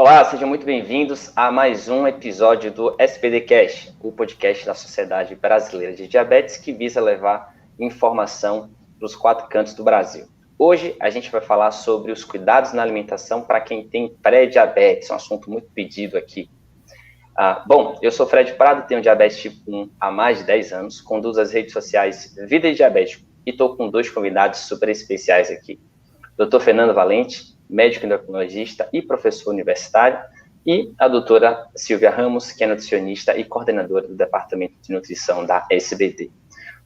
Olá, sejam muito bem-vindos a mais um episódio do SBDcast, o podcast da Sociedade Brasileira de Diabetes, que visa levar informação para os 4 cantos do Brasil. Hoje a gente vai falar sobre os cuidados na alimentação para quem tem pré-diabetes, um assunto muito pedido aqui. Bom, eu sou Fred Prado, tenho diabetes tipo 1 há mais de 10 anos, conduzo as redes sociais Vida de Diabético e estou com 2 convidados super especiais aqui. Dr. Fernando Valente, médico endocrinologista e professor universitário, e a doutora Silvia Ramos, que é nutricionista e coordenadora do Departamento de Nutrição da SBD.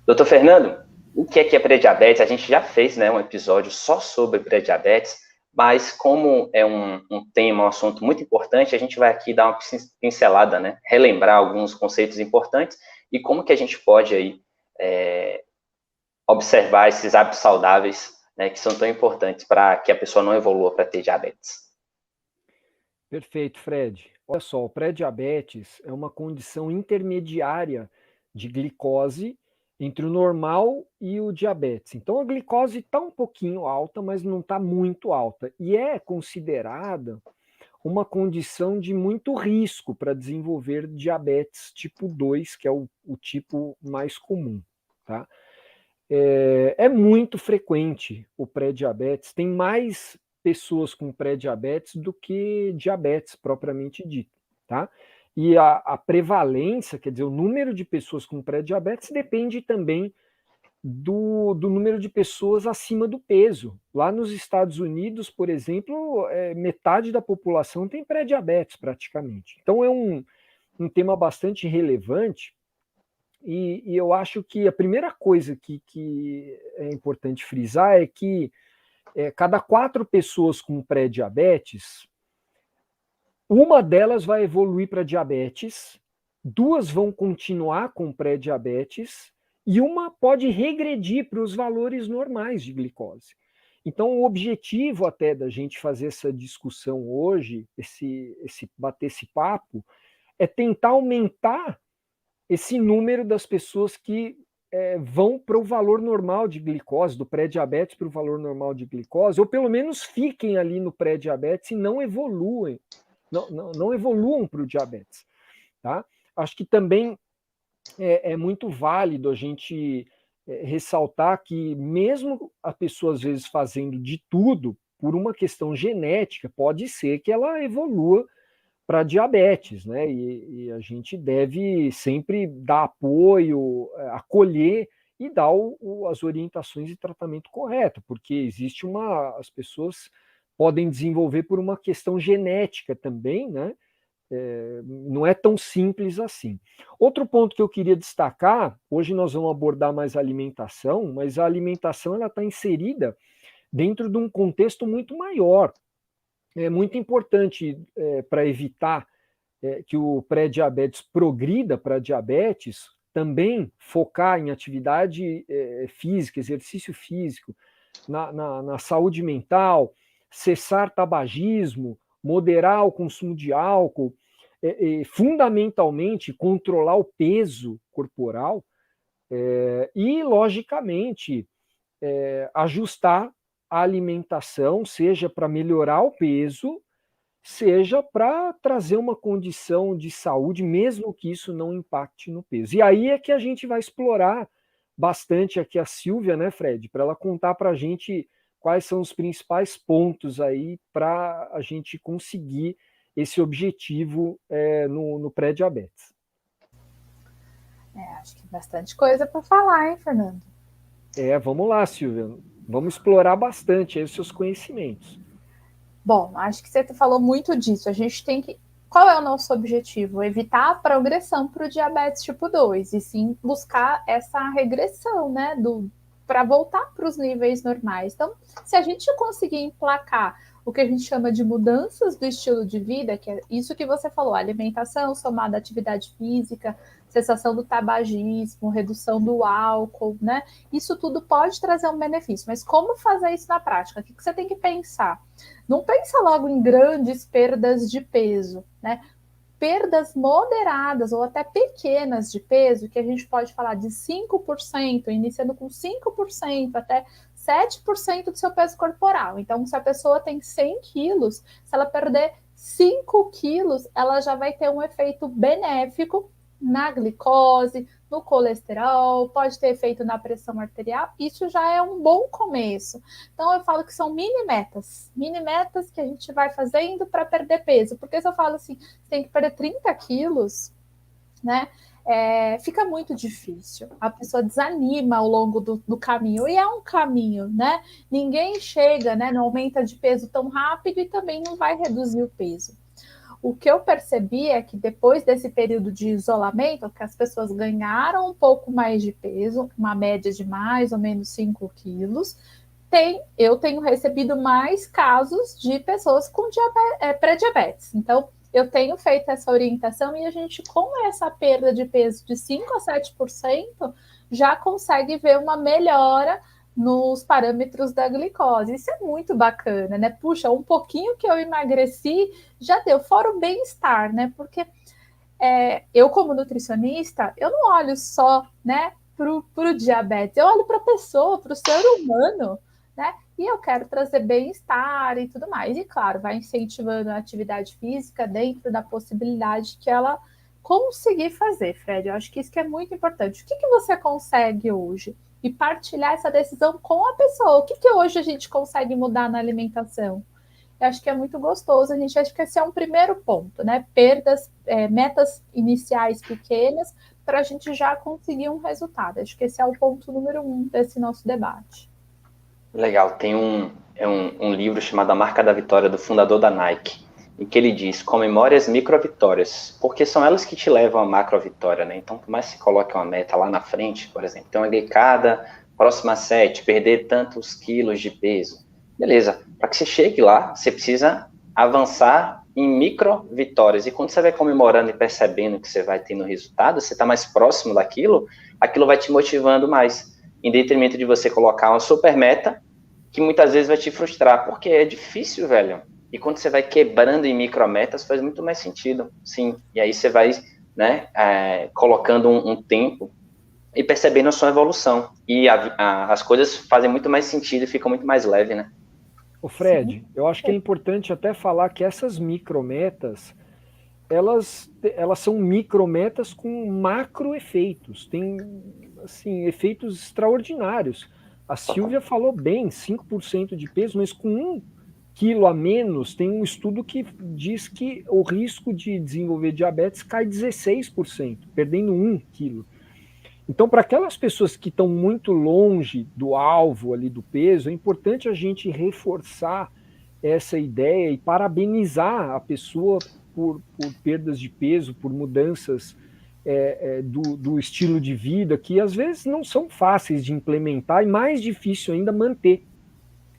Doutor Fernando, o que é pré-diabetes? A gente já fez um episódio só sobre pré-diabetes, mas como é um tema, um assunto muito importante, a gente vai aqui dar uma pincelada, relembrar alguns conceitos importantes e como que a gente pode aí, observar esses hábitos saudáveis, que são tão importantes para que a pessoa não evolua para ter diabetes. Perfeito, Fred. Olha só, o pré-diabetes é uma condição intermediária de glicose entre o normal e o diabetes. Então, a glicose está um pouquinho alta, mas não está muito alta. E é considerada uma condição de muito risco para desenvolver diabetes tipo 2, que é o tipo mais comum, tá? É muito frequente o pré-diabetes, tem mais pessoas com pré-diabetes do que diabetes propriamente dito, tá? E a prevalência, quer dizer, o número de pessoas com pré-diabetes depende também do número de pessoas acima do peso. Lá nos Estados Unidos, por exemplo, metade da população tem pré-diabetes praticamente. Então é um tema bastante relevante. E eu acho que a primeira coisa que é importante frisar é que cada 4 pessoas com pré-diabetes, uma delas vai evoluir para diabetes, 2 vão continuar com pré-diabetes e uma pode regredir para os valores normais de glicose. Então, o objetivo até da gente fazer essa discussão hoje, bater esse papo, é tentar aumentar esse número das pessoas que vão para o valor normal de glicose, do pré-diabetes para o valor normal de glicose, ou pelo menos fiquem ali no pré-diabetes e não evoluem, não evoluam para o diabetes. Tá? Acho que também é muito válido a gente ressaltar que mesmo a pessoa às vezes fazendo de tudo, por uma questão genética, pode ser que ela evolua para diabetes, né? E a gente deve sempre dar apoio, acolher e dar as orientações de tratamento correto, porque existe as pessoas podem desenvolver por uma questão genética também, né? Não é tão simples assim. Outro ponto que eu queria destacar, hoje nós vamos abordar mais a alimentação, mas a alimentação ela está inserida dentro de um contexto muito maior. É muito importante para evitar que o pré-diabetes progrida para diabetes, também focar em atividade física, exercício físico, na saúde mental, cessar tabagismo, moderar o consumo de álcool, fundamentalmente controlar o peso corporal e, logicamente, ajustar a alimentação, seja para melhorar o peso, seja para trazer uma condição de saúde, mesmo que isso não impacte no peso. E aí é que a gente vai explorar bastante aqui a Silvia, né, Fred, para ela contar para a gente quais são os principais pontos aí para a gente conseguir esse objetivo no pré-diabetes. Acho que bastante coisa para falar, hein, Fernando? Vamos lá, Silvia. Vamos explorar bastante aí os seus conhecimentos. Bom, acho que você falou muito disso. A gente tem que... Qual é o nosso objetivo? Evitar a progressão para o diabetes tipo 2 e sim buscar essa regressão, né, para voltar para os níveis normais. Então, se a gente conseguir emplacar o que a gente chama de mudanças do estilo de vida, que é isso que você falou, alimentação, somada à atividade física, cessação do tabagismo, redução do álcool, né? Isso tudo pode trazer um benefício, mas como fazer isso na prática? O que você tem que pensar? Não pensa logo em grandes perdas de peso, né? Perdas moderadas ou até pequenas de peso, que a gente pode falar de 5%, iniciando com 5% até 7% do seu peso corporal. Então, se a pessoa tem 100 quilos, se ela perder 5 quilos, ela já vai ter um efeito benéfico na glicose, no colesterol, pode ter efeito na pressão arterial. Isso já é um bom começo. Então, eu falo que são mini metas que a gente vai fazendo para perder peso. Porque se eu falo assim, você tem que perder 30 quilos, né? Fica muito difícil. A pessoa desanima ao longo do caminho. E é um caminho, né? Ninguém chega, né? Não aumenta de peso tão rápido e também não vai reduzir o peso. O que eu percebi é que depois desse período de isolamento, que as pessoas ganharam um pouco mais de peso, uma média de mais ou menos 5 quilos, eu tenho recebido mais casos de pessoas com pré-diabetes. Então, eu tenho feito essa orientação e a gente, com essa perda de peso de 5 a 7%, já consegue ver uma melhora nos parâmetros da glicose. Isso é muito bacana, né? Puxa, um pouquinho que eu emagreci já deu, fora o bem-estar, né? Porque eu, como nutricionista, eu não olho só, né, para o diabetes, eu olho para a pessoa, para o ser humano, né? E eu quero trazer bem-estar e tudo mais. E, claro, vai incentivando a atividade física dentro da possibilidade que ela conseguir fazer, Fred. Eu acho que isso que é muito importante. O que você consegue hoje? E partilhar essa decisão com a pessoa. O que hoje a gente consegue mudar na alimentação? Eu acho que é muito gostoso. A gente acha que esse é um primeiro ponto, né? Metas iniciais pequenas para a gente já conseguir um resultado. Acho que esse é o ponto número 1 desse nosso debate. Legal, tem um livro chamado A Marca da Vitória, do fundador da Nike, em que ele diz: comemore as micro-vitórias, porque são elas que te levam à macro-vitória, né? Então, por mais que você coloque uma meta lá na frente, por exemplo, tem uma glicada, próxima 7, perder tantos quilos de peso. Beleza, para que você chegue lá, você precisa avançar em micro-vitórias, e quando você vai comemorando e percebendo que você vai tendo resultado, você está mais próximo daquilo, aquilo vai te motivando mais, em detrimento de você colocar uma super meta, que muitas vezes vai te frustrar, porque é difícil, velho. E quando você vai quebrando em micrometas, faz muito mais sentido, sim. E aí você vai, né, colocando um tempo e percebendo a sua evolução. E as coisas fazem muito mais sentido e ficam muito mais leve, né? O Fred, eu acho que é importante até falar que essas micrometas, elas são micrometas com macro efeitos, tem assim, efeitos extraordinários. A Silvia falou bem, 5% de peso, mas com 1 quilo a menos, tem um estudo que diz que o risco de desenvolver diabetes cai 16%, perdendo 1 quilo. Então, para aquelas pessoas que estão muito longe do alvo ali do peso, é importante a gente reforçar essa ideia e parabenizar a pessoa por perdas de peso, por mudanças do estilo de vida, que às vezes não são fáceis de implementar e mais difícil ainda manter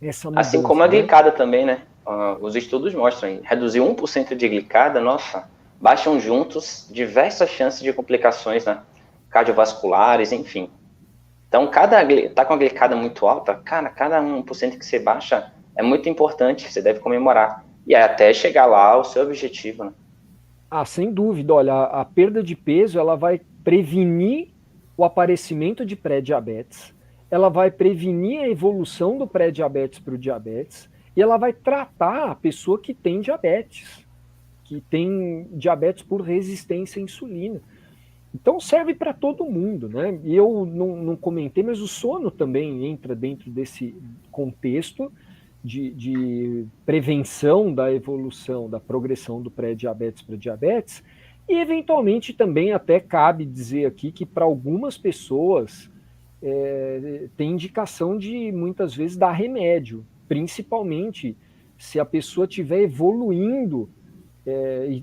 essa mudança. Assim como a glicada também, né? Os estudos mostram, reduzir 1% de glicada, nossa, baixam juntos diversas chances de complicações, né? Cardiovasculares, enfim. Então, tá com a glicada muito alta, cara, cada 1% que você baixa é muito importante, você deve comemorar. E até chegar lá ao seu objetivo, né? Sem dúvida. Olha, a perda de peso, ela vai prevenir o aparecimento de pré-diabetes, ela vai prevenir a evolução do pré-diabetes para o diabetes, e ela vai tratar a pessoa que tem diabetes por resistência à insulina. Então serve para todo mundo, né? E eu não comentei, mas o sono também entra dentro desse contexto de prevenção da evolução, da progressão do pré-diabetes para diabetes, e eventualmente também até cabe dizer aqui que para algumas pessoas tem indicação de muitas vezes dar remédio, principalmente se a pessoa estiver evoluindo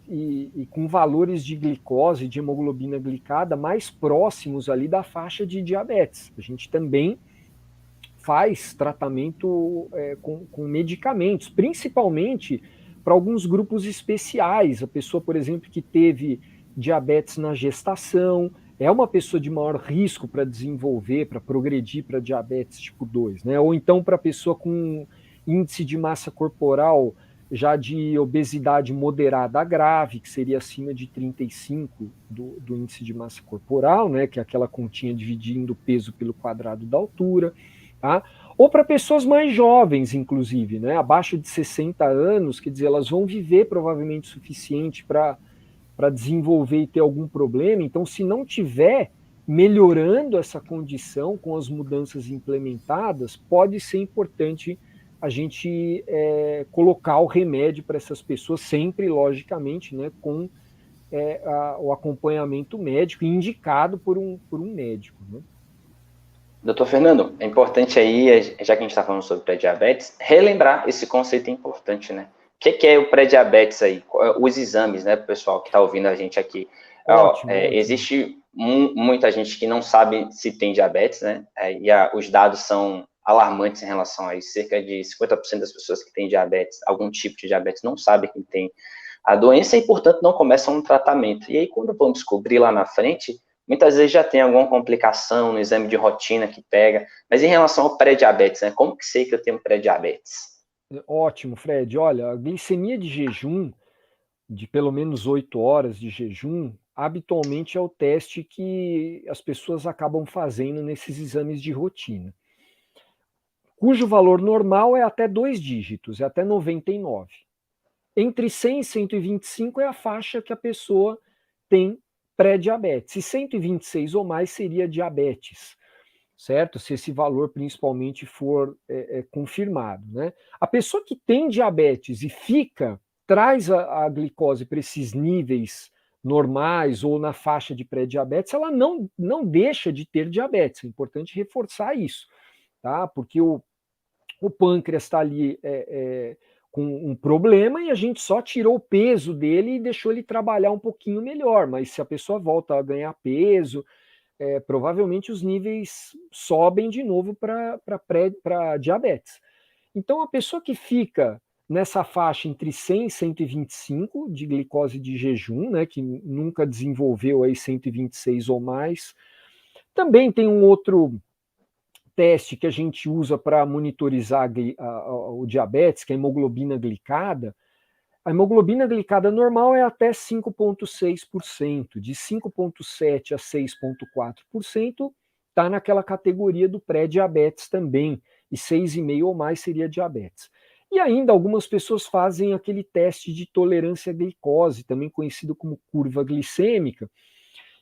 e com valores de glicose, de hemoglobina glicada mais próximos ali da faixa de diabetes. A gente também faz tratamento com medicamentos, principalmente para alguns grupos especiais. A pessoa, por exemplo, que teve diabetes na gestação, é uma pessoa de maior risco para desenvolver, para progredir para diabetes tipo 2, né? Ou então para a pessoa com índice de massa corporal já de obesidade moderada a grave, que seria acima de 35 do índice de massa corporal, né, que é aquela continha dividindo o peso pelo quadrado da altura, tá? ou para pessoas mais jovens, inclusive, né, abaixo de 60 anos, quer dizer, elas vão viver provavelmente o suficiente para desenvolver e ter algum problema. Então, se não tiver melhorando essa condição com as mudanças implementadas, pode ser importante a gente colocar o remédio para essas pessoas, sempre, logicamente, né, com o acompanhamento médico indicado por um médico, né? Doutor Fernando, é importante aí, já que a gente está falando sobre pré-diabetes, relembrar esse conceito importante, né? O que é o pré-diabetes aí? Os exames, né, pessoal que está ouvindo a gente aqui. Ótimo, ótimo. Existe muita gente que não sabe se tem diabetes, né? Os dados são alarmantes em relação a isso. Cerca de 50% das pessoas que têm diabetes, algum tipo de diabetes, não sabem que tem a doença e, portanto, não começam um tratamento. E aí, quando vão descobrir lá na frente, muitas vezes já tem alguma complicação no exame de rotina que pega. Mas em relação ao pré-diabetes, né? Como que sei que eu tenho pré-diabetes? Ótimo, Fred. Olha, a glicemia de jejum, de pelo menos 8 horas de jejum, habitualmente é o teste que as pessoas acabam fazendo nesses exames de rotina, cujo valor normal é até 2 dígitos, é até 99. Entre 100 e 125 é a faixa que a pessoa tem pré-diabetes. E 126 ou mais seria diabetes, certo? Se esse valor principalmente for confirmado, né? A pessoa que tem diabetes e traz a glicose para esses níveis normais ou na faixa de pré-diabetes, ela não deixa de ter diabetes. É importante reforçar isso, tá? Porque o pâncreas está ali com um problema e a gente só tirou o peso dele e deixou ele trabalhar um pouquinho melhor. Mas se a pessoa volta a ganhar peso, provavelmente os níveis sobem de novo para diabetes. Então, a pessoa que fica nessa faixa entre 100 e 125 de glicose de jejum, né, que nunca desenvolveu aí 126 ou mais, também tem um outro teste que a gente usa para monitorizar o diabetes, que é a hemoglobina glicada. A hemoglobina glicada normal é até 5,6%, de 5,7% a 6,4% está naquela categoria do pré-diabetes também, e 6,5% ou mais seria diabetes. E ainda algumas pessoas fazem aquele teste de tolerância à glicose, também conhecido como curva glicêmica,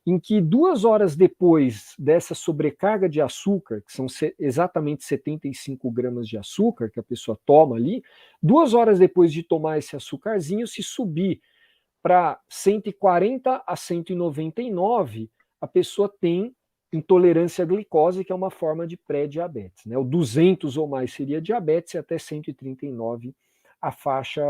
em que 2 horas depois dessa sobrecarga de açúcar, que são exatamente 75 gramas de açúcar que a pessoa toma ali, 2 horas depois de tomar esse açúcarzinho, se subir para 140 a 199, a pessoa tem intolerância à glicose, que é uma forma de pré-diabetes, né? O 200 ou mais seria diabetes e até 139 a faixa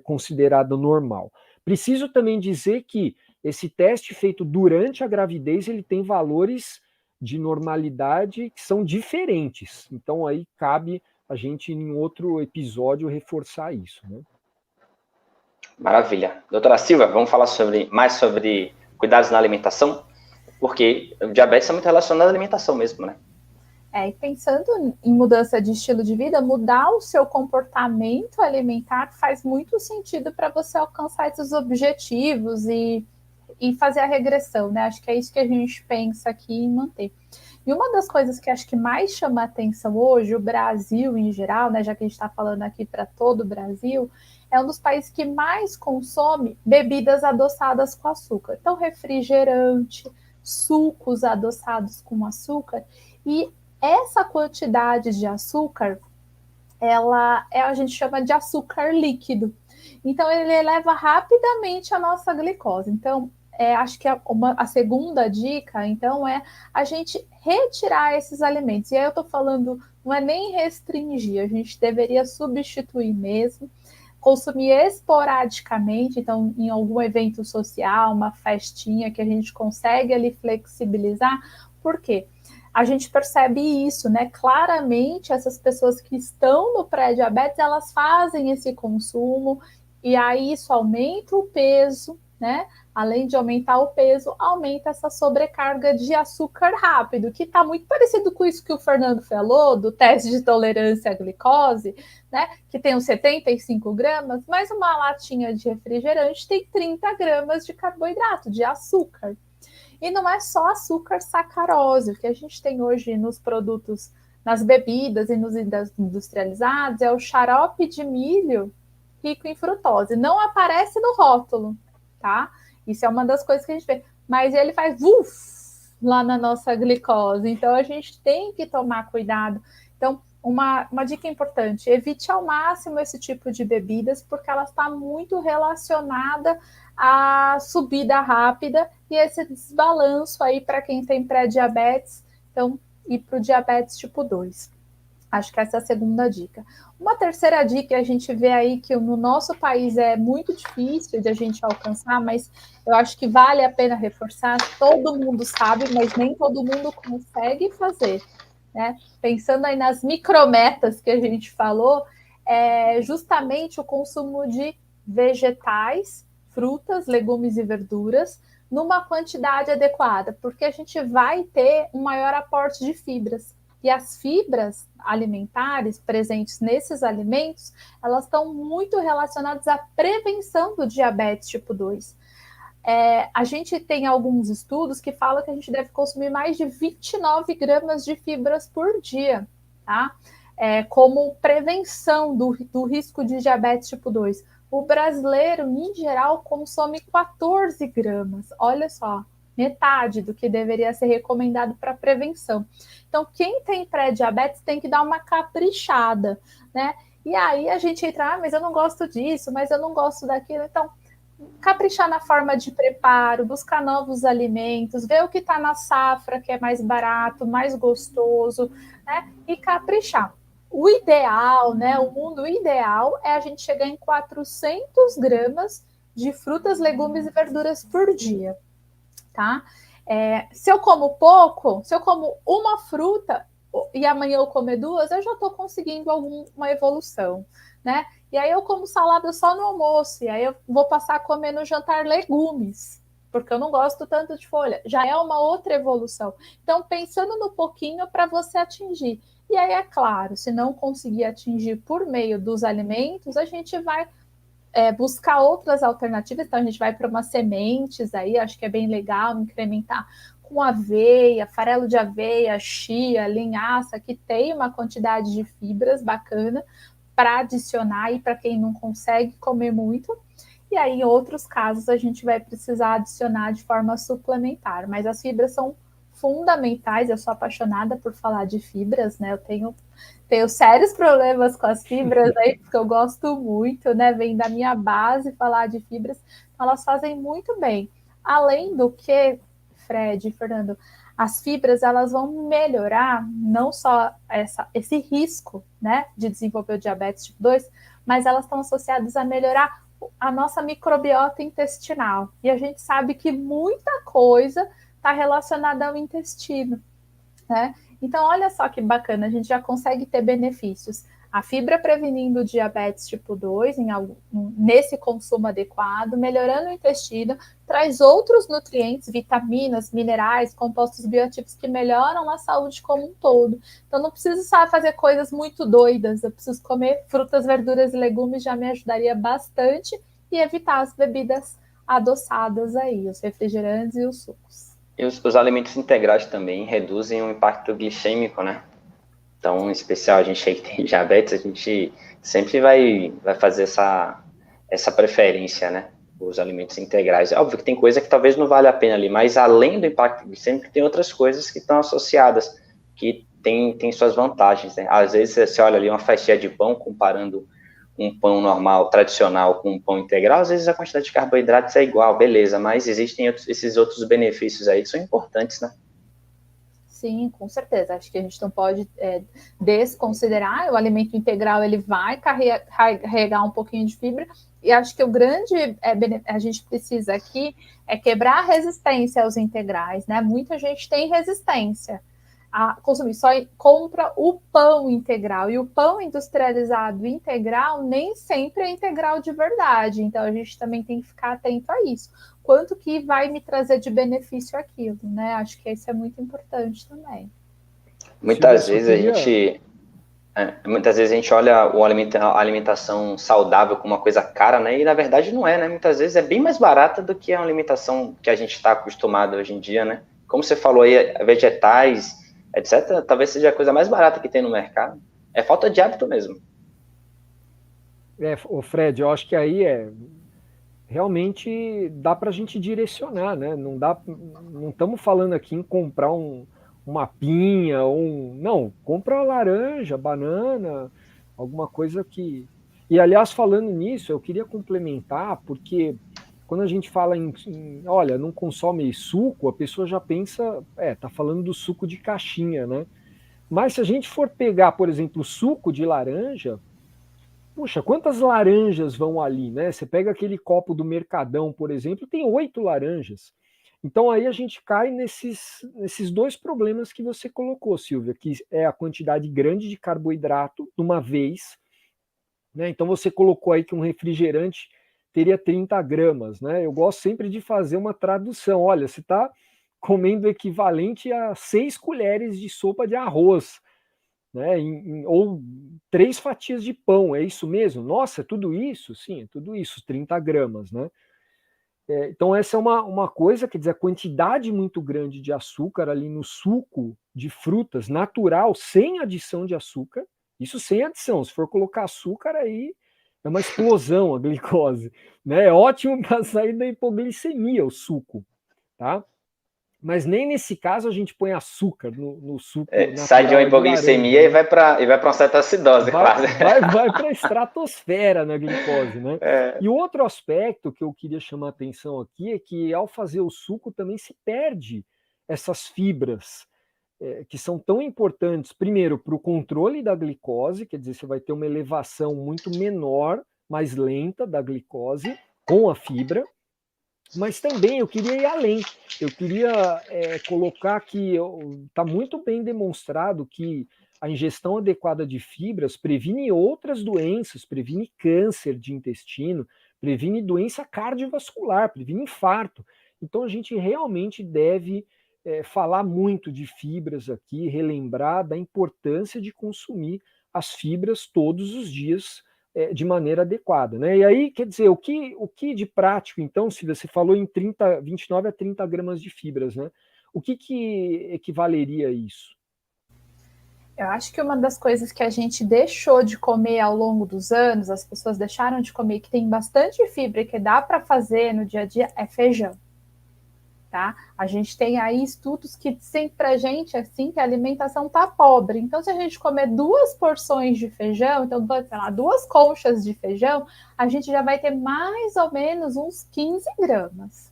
considerada normal. Preciso também dizer que esse teste feito durante a gravidez, ele tem valores de normalidade que são diferentes. Então aí cabe a gente em outro episódio reforçar isso, né? Maravilha. Doutora Silva, vamos falar mais sobre cuidados na alimentação? Porque o diabetes é muito relacionado à alimentação mesmo, né? E pensando em mudança de estilo de vida, mudar o seu comportamento alimentar faz muito sentido para você alcançar esses objetivos e fazer a regressão, né? Acho que é isso que a gente pensa aqui em manter. E uma das coisas que acho que mais chama atenção hoje, o Brasil em geral, né, já que a gente está falando aqui para todo o Brasil, é um dos países que mais consome bebidas adoçadas com açúcar. Então, refrigerante, sucos adoçados com açúcar. E essa quantidade de açúcar, a gente chama de açúcar líquido. Então, ele eleva rapidamente a nossa glicose. Então, acho que a segunda dica, então, é a gente retirar esses alimentos. E aí eu estou falando, não é nem restringir, a gente deveria substituir mesmo, consumir esporadicamente, então, em algum evento social, uma festinha que a gente consegue ali flexibilizar. Por quê? A gente percebe isso, né? Claramente, essas pessoas que estão no pré-diabetes, elas fazem esse consumo, e aí isso aumenta o peso, né? Além de aumentar o peso, aumenta essa sobrecarga de açúcar rápido, que está muito parecido com isso que o Fernando falou, do teste de tolerância à glicose, né? Que tem uns 75 gramas, mas uma latinha de refrigerante tem 30 gramas de carboidrato, de açúcar. E não é só açúcar sacarose, o que a gente tem hoje nos produtos nas bebidas e nos industrializados é o xarope de milho rico em frutose. Não aparece no rótulo, tá? Isso é uma das coisas que a gente vê. Mas ele faz lá na nossa glicose. Então, a gente tem que tomar cuidado. Então, uma dica importante, evite ao máximo esse tipo de bebidas, porque ela está muito relacionada à subida rápida e esse desbalanço aí para quem tem pré-diabetes, então, e para o diabetes tipo 2. Acho que essa é a segunda dica. Uma terceira dica, a gente vê aí que no nosso país é muito difícil de a gente alcançar, mas eu acho que vale a pena reforçar. Todo mundo sabe, mas nem todo mundo consegue fazer, né? Pensando aí nas micrometas que a gente falou, é justamente o consumo de vegetais, frutas, legumes e verduras numa quantidade adequada, porque a gente vai ter um maior aporte de fibras. E as fibras alimentares presentes nesses alimentos, elas estão muito relacionadas à prevenção do diabetes tipo 2. A gente tem alguns estudos que falam que a gente deve consumir mais de 29 gramas de fibras por dia, tá? Como prevenção do risco de diabetes tipo 2. O brasileiro, em geral, consome 14 gramas. Olha só, metade do que deveria ser recomendado para prevenção. Então, quem tem pré-diabetes tem que dar uma caprichada, né? E aí a gente entra, mas eu não gosto disso, mas eu não gosto daquilo. Então, caprichar na forma de preparo, buscar novos alimentos, ver o que está na safra, que é mais barato, mais gostoso, né? E caprichar. O ideal, né? O mundo ideal é a gente chegar em 400 gramas de frutas, legumes e verduras por dia, tá? Se eu como pouco, se eu como uma fruta e amanhã eu comer duas, eu já estou conseguindo alguma evolução, né? E aí eu como salada só no almoço, e aí eu vou passar a comer no jantar legumes, porque eu não gosto tanto de folha. Já é uma outra evolução. Então, pensando no pouquinho para você atingir. E aí, é claro, se não conseguir atingir por meio dos alimentos, a gente vai buscar outras alternativas. Então, a gente vai para umas sementes aí, acho que é bem legal incrementar com aveia, farelo de aveia, chia, linhaça, que tem uma quantidade de fibras bacana para adicionar e para quem não consegue comer muito. E aí, em outros casos, a gente vai precisar adicionar de forma suplementar. Mas as fibras são fundamentais. Eu sou apaixonada por falar de fibras, né? Eu tenho sérios problemas com as fibras aí, porque eu gosto muito, né? Vem da minha base falar de fibras. Então, elas fazem muito bem. Além do que, Fred e Fernando, as fibras elas vão melhorar não só esse risco, né, de desenvolver o diabetes tipo 2, mas elas estão associadas a melhorar a nossa microbiota intestinal. E a gente sabe que muita coisa está relacionada ao intestino, né? Então, olha só que bacana, a gente já consegue ter benefícios. A fibra prevenindo o diabetes tipo 2 nesse consumo adequado, melhorando o intestino, traz outros nutrientes, vitaminas, minerais, compostos bioativos que melhoram a saúde como um todo. Então, não preciso só fazer coisas muito doidas, eu preciso comer frutas, verduras e legumes, já me ajudaria bastante, e evitar as bebidas adoçadas aí, os refrigerantes e os sucos. E os alimentos integrais também reduzem o impacto glicêmico, né? Então, em especial, a gente aí que tem diabetes, a gente sempre vai fazer essa preferência, né? Os alimentos integrais. É óbvio que tem coisa que talvez não vale a pena ali, mas além do impacto glicêmico, tem outras coisas que estão associadas, que tem suas vantagens, né? Às vezes, você olha ali uma fatia de pão, comparando um pão normal, tradicional, com um pão integral, às vezes a quantidade de carboidratos é igual, beleza, mas existem esses outros benefícios aí que são importantes, né? Sim, com certeza. Acho que a gente não pode desconsiderar. O alimento integral ele vai carregar um pouquinho de fibra. E acho que o grande a gente precisa aqui é quebrar a resistência aos integrais, né? Muita gente tem resistência a consumir, só compra o pão integral. E o pão industrializado integral nem sempre é integral de verdade. Então a gente também tem que ficar atento a isso. Quanto que vai me trazer de benefício aquilo, né? Acho que isso é muito importante também. Muitas vezes a gente olha a alimentação saudável como uma coisa cara, né? E na verdade não é, né? Muitas vezes é bem mais barata do que a alimentação que a gente está acostumado hoje em dia, né? Como você falou aí, vegetais, etc., talvez seja a coisa mais barata que tem no mercado. É falta de hábito mesmo. O Fred, eu acho que aí realmente dá para a gente direcionar, né? Não estamos falando aqui em comprar uma pinha, não, compra laranja, banana, alguma coisa que... E, aliás, falando nisso, eu queria complementar, porque quando a gente fala olha, não consome suco, a pessoa já pensa, tá falando do suco de caixinha, né? Mas se a gente for pegar, por exemplo, o suco de laranja, puxa, quantas laranjas vão ali, né? Você pega aquele copo do Mercadão, por exemplo, tem 8 laranjas. Então aí a gente cai nesses dois problemas que você colocou, Silvia, que é a quantidade grande de carboidrato de uma vez, né? Então você colocou aí que um refrigerante teria 30 gramas, né? Eu gosto sempre de fazer uma tradução. Olha, você está comendo o equivalente a 6 colheres de sopa de arroz, né? Ou 3 fatias de pão, é isso mesmo? Nossa, é tudo isso? Sim, é tudo isso, 30 gramas, né? Então essa é uma coisa, quer dizer, a quantidade muito grande de açúcar ali no suco de frutas natural, sem adição de açúcar, isso sem adição, se for colocar açúcar aí é uma explosão a glicose, né? É ótimo para sair da hipoglicemia o suco, tá? Mas nem nesse caso a gente põe açúcar no suco Sai de uma natural de hipoglicemia laranja, e vai para uma cetoacidose, quase. vai para a estratosfera na glicose, né? E o outro aspecto que eu queria chamar a atenção aqui é que ao fazer o suco também se perde essas fibras que são tão importantes, primeiro, para o controle da glicose, quer dizer, você vai ter uma elevação muito menor, mais lenta da glicose com a fibra, mas também eu queria ir além. Eu queria colocar que está muito bem demonstrado que a ingestão adequada de fibras previne outras doenças, previne câncer de intestino, previne doença cardiovascular, previne infarto. Então a gente realmente deve falar muito de fibras aqui, relembrar da importância de consumir as fibras todos os dias de maneira adequada, né? E aí, quer dizer, o que de prático, então, se você falou em 29 a 30 gramas de fibras, né? O que equivaleria a isso? Eu acho que uma das coisas que a gente deixou de comer ao longo dos anos, as pessoas deixaram de comer, que tem bastante fibra e que dá para fazer no dia a dia, é feijão. Tá? A gente tem aí estudos que dizem pra gente assim que a alimentação tá pobre. Então, se a gente comer 2 porções de feijão, então, sei lá, 2 conchas de feijão, a gente já vai ter mais ou menos uns 15 gramas.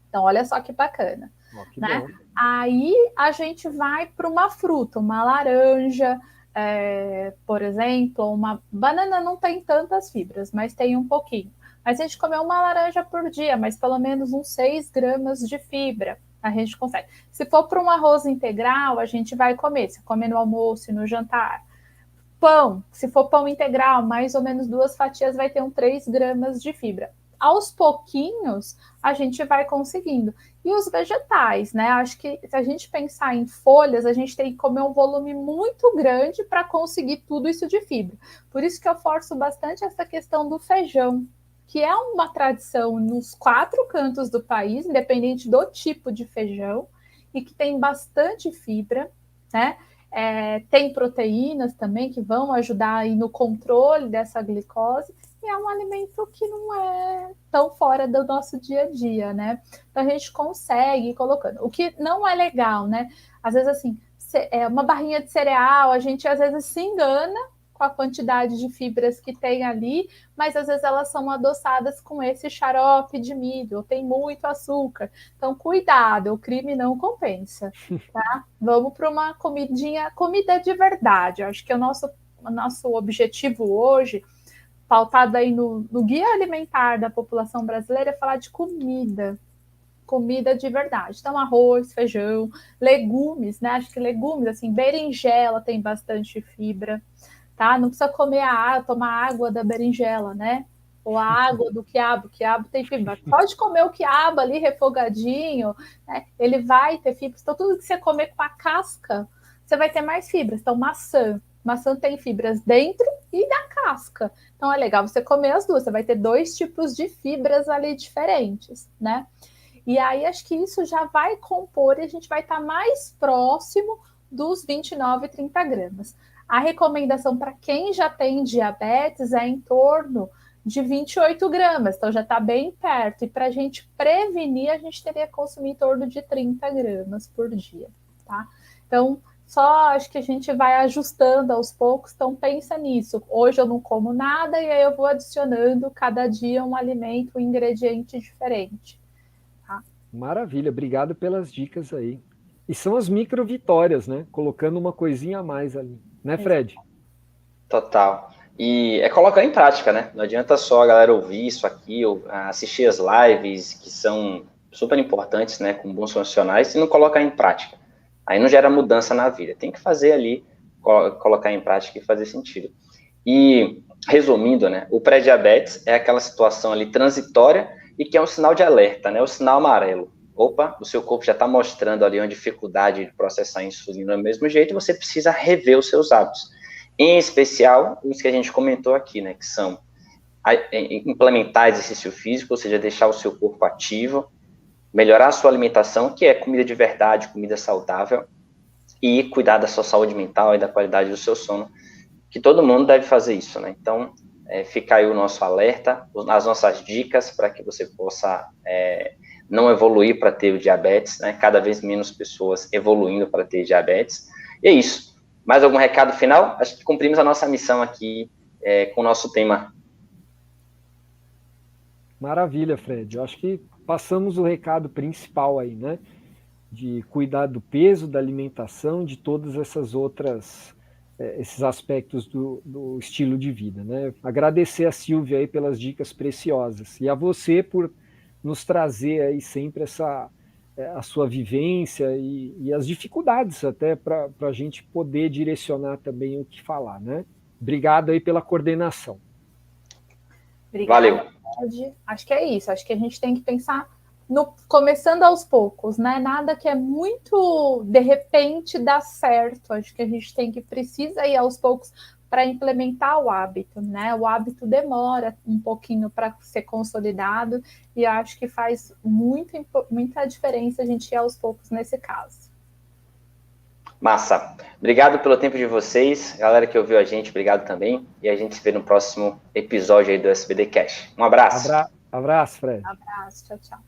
Então, olha só que bacana. Que né? bom. Aí a gente vai para uma fruta, uma laranja, por exemplo, uma banana não tem tantas fibras, mas tem um pouquinho. Mas a gente comer uma laranja por dia, mas pelo menos uns 6 gramas de fibra, a gente consegue. Se for para um arroz integral, a gente vai comer. Se come no almoço e no jantar. Pão, se for pão integral, mais ou menos 2 fatias vai ter 3 gramas de fibra. Aos pouquinhos, a gente vai conseguindo. E os vegetais, né? Acho que se a gente pensar em folhas, a gente tem que comer um volume muito grande para conseguir tudo isso de fibra. Por isso que eu forço bastante essa questão do feijão, que é uma tradição nos 4 cantos do país, independente do tipo de feijão, e que tem bastante fibra, né? Tem proteínas também que vão ajudar aí no controle dessa glicose, e é um alimento que não é tão fora do nosso dia a dia, né? Então a gente consegue ir colocando. O que não é legal, né? Às vezes, assim, uma barrinha de cereal, a gente às vezes se engana com a quantidade de fibras que tem ali, mas às vezes elas são adoçadas com esse xarope de milho, ou tem muito açúcar. Então, cuidado, o crime não compensa, tá? Vamos para uma comida de verdade. Eu acho que o nosso objetivo hoje, pautado aí no guia alimentar da população brasileira, é falar de comida de verdade. Então, arroz, feijão, legumes, né? Acho que legumes, assim, berinjela tem bastante fibra, tá? Não precisa tomar água da berinjela, né? Ou a água do quiabo tem fibra. Pode comer o quiabo ali refogadinho, né? Ele vai ter fibra. Então, tudo que você comer com a casca, você vai ter mais fibras. Então, maçã tem fibras dentro e da casca. Então, é legal você comer as duas. Você vai ter 2 tipos de fibras ali diferentes, né? E aí, acho que isso já vai compor e a gente vai estar mais próximo dos 29 e 30 gramas. A recomendação para quem já tem diabetes é em torno de 28 gramas, então já está bem perto. E para a gente prevenir, a gente teria que consumir em torno de 30 gramas por dia, tá? Então, só acho que a gente vai ajustando aos poucos, então pensa nisso. Hoje eu não como nada e aí eu vou adicionando cada dia um alimento, um ingrediente diferente. Tá? Maravilha, obrigado pelas dicas aí. E são as micro vitórias, né? Colocando uma coisinha a mais ali, né, Fred? Total. E é colocar em prática, né? Não adianta só a galera ouvir isso aqui, ou assistir as lives, que são super importantes, né, com bons profissionais, e não colocar em prática. Aí não gera mudança na vida. Tem que fazer ali, colocar em prática e fazer sentido. E, resumindo, né, o pré-diabetes é aquela situação ali transitória e que é um sinal de alerta, né, o sinal amarelo. Opa, o seu corpo já está mostrando ali uma dificuldade de processar a insulina do mesmo jeito, e você precisa rever os seus hábitos. Em especial, os que a gente comentou aqui, né, que são implementar exercício físico, ou seja, deixar o seu corpo ativo, melhorar a sua alimentação, que é comida de verdade, comida saudável, e cuidar da sua saúde mental e da qualidade do seu sono, que todo mundo deve fazer isso, né? Então, fica aí o nosso alerta, as nossas dicas para que você possa não evoluir para ter o diabetes, né? Cada vez menos pessoas evoluindo para ter diabetes. E é isso. Mais algum recado final? Acho que cumprimos a nossa missão aqui com o nosso tema. Maravilha, Fred. Eu acho que passamos o recado principal aí, né? De cuidar do peso, da alimentação, de todas essas outras, esses aspectos do estilo de vida, né? Agradecer a Silvia aí pelas dicas preciosas e a você por nos trazer aí sempre a sua vivência e as dificuldades até para a gente poder direcionar também o que falar, né? Obrigado aí pela coordenação. Obrigada. Valeu. Acho que é isso. Acho que a gente tem que pensar começando aos poucos, né? Nada que é muito de repente dá certo. Acho que a gente precisa ir aos poucos para implementar o hábito, né? O hábito demora um pouquinho para ser consolidado e acho que faz muita diferença a gente ir aos poucos nesse caso. Massa. Obrigado pelo tempo de vocês. Galera que ouviu a gente, obrigado também. E a gente se vê no próximo episódio aí do SBD Cash. Um abraço. Abraço, Fred. Abraço, tchau, tchau.